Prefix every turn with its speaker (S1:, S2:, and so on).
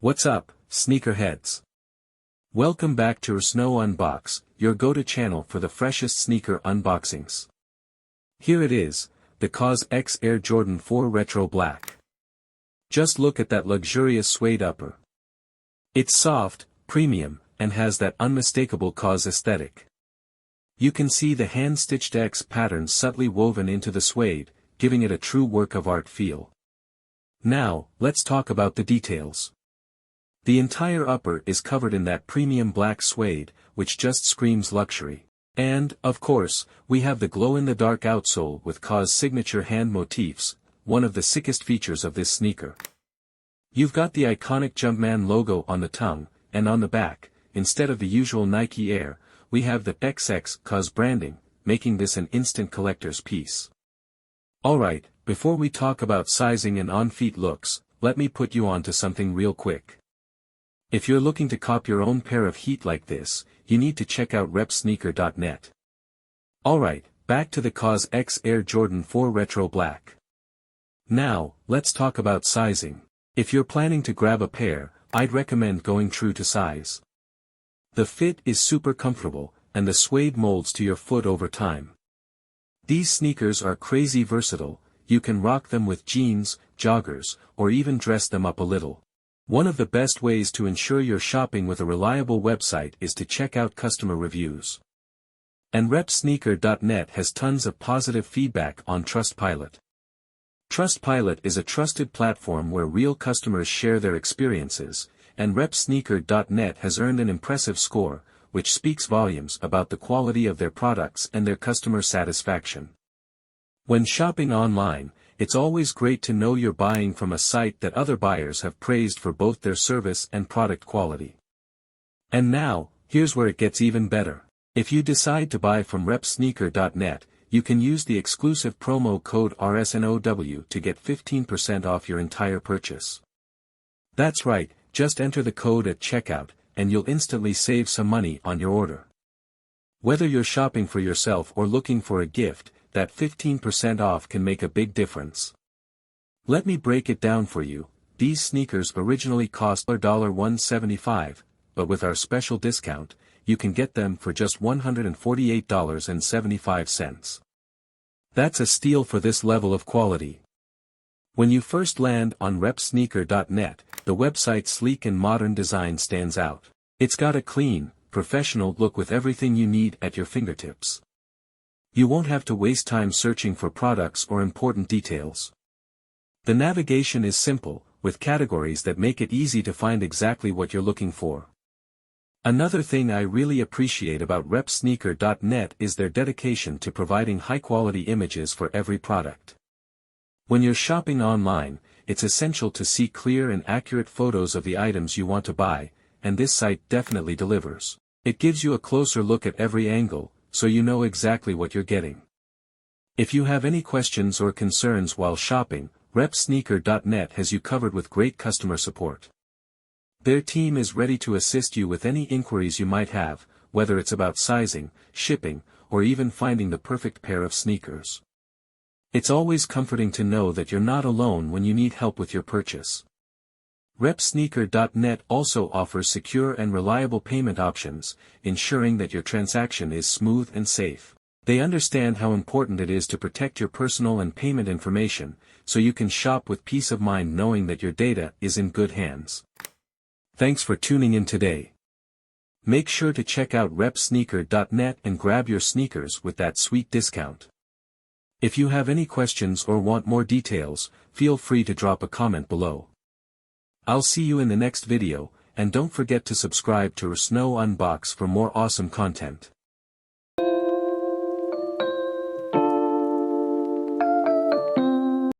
S1: What's up, sneakerheads? Welcome back to RSNOW UNBOX, your go-to channel for the freshest sneaker unboxings. Here it is, the Kaws X Air Jordan 4 Retro Black. Just look at that luxurious suede upper. It's soft, premium, and has that unmistakable Kaws aesthetic. You can see the hand-stitched X pattern subtly woven into the suede, giving it a true work of art feel. Now, let's talk about the details. The entire upper is covered in that premium black suede, which just screams luxury. And, of course, we have the glow-in-the-dark outsole with Kaws' signature hand motifs, one of the sickest features of this sneaker. You've got the iconic Jumpman logo on the tongue, and on the back, instead of the usual Nike Air, we have the XX Kaws branding, making this an instant collector's piece. Alright, before we talk about sizing and on-feet looks, let me put you on to something real quick. If you're looking to cop your own pair of heat like this, you need to check out repsneaker.net. Alright, back to the Kaws X Air Jordan 4 Retro Black. Now, let's talk about sizing. If you're planning to grab a pair, I'd recommend going true to size. The fit is super comfortable, and the suede molds to your foot over time. These sneakers are crazy versatile, you can rock them with jeans, joggers, or even dress them up a little. One of the best ways to ensure you're shopping with a reliable website is to check out customer reviews. And repsneaker.net has tons of positive feedback on Trustpilot. Trustpilot is a trusted platform where real customers share their experiences, and repsneaker.net has earned an impressive score, which speaks volumes about the quality of their products and their customer satisfaction. When shopping online, it's always great to know you're buying from a site that other buyers have praised for both their service and product quality. And now, here's where it gets even better. If you decide to buy from repsneaker.net, you can use the exclusive promo code RSNOW to get 15% off your entire purchase. That's right, just enter the code at checkout, and you'll instantly save some money on your order. Whether you're shopping for yourself or looking for a gift, that 15% off can make a big difference. Let me break it down for you. These sneakers originally cost $175, but with our special discount, you can get them for just $148.75. That's a steal for this level of quality. When you first land on repsneaker.net, the website's sleek and modern design stands out. It's got a clean, professional look with everything you need at your fingertips. You won't have to waste time searching for products or important details. The navigation is simple, with categories that make it easy to find exactly what you're looking for. Another thing I really appreciate about repsneaker.net is their dedication to providing high-quality images for every product. When you're shopping online, it's essential to see clear and accurate photos of the items you want to buy, and this site definitely delivers. It gives you a closer look at every angle, so you know exactly what you're getting. If you have any questions or concerns while shopping, repsneaker.net has you covered with great customer support. Their team is ready to assist you with any inquiries you might have, whether it's about sizing, shipping, or even finding the perfect pair of sneakers. It's always comforting to know that you're not alone when you need help with your purchase. repsneaker.net also offers secure and reliable payment options, ensuring that your transaction is smooth and safe. They understand how important it is to protect your personal and payment information, so you can shop with peace of mind knowing that your data is in good hands. Thanks for tuning in today. Make sure to check out repsneaker.net and grab your sneakers with that sweet discount. If you have any questions or want more details, feel free to drop a comment below. I'll see you in the next video, and don't forget to subscribe to RSNOW UNBOX for more awesome content.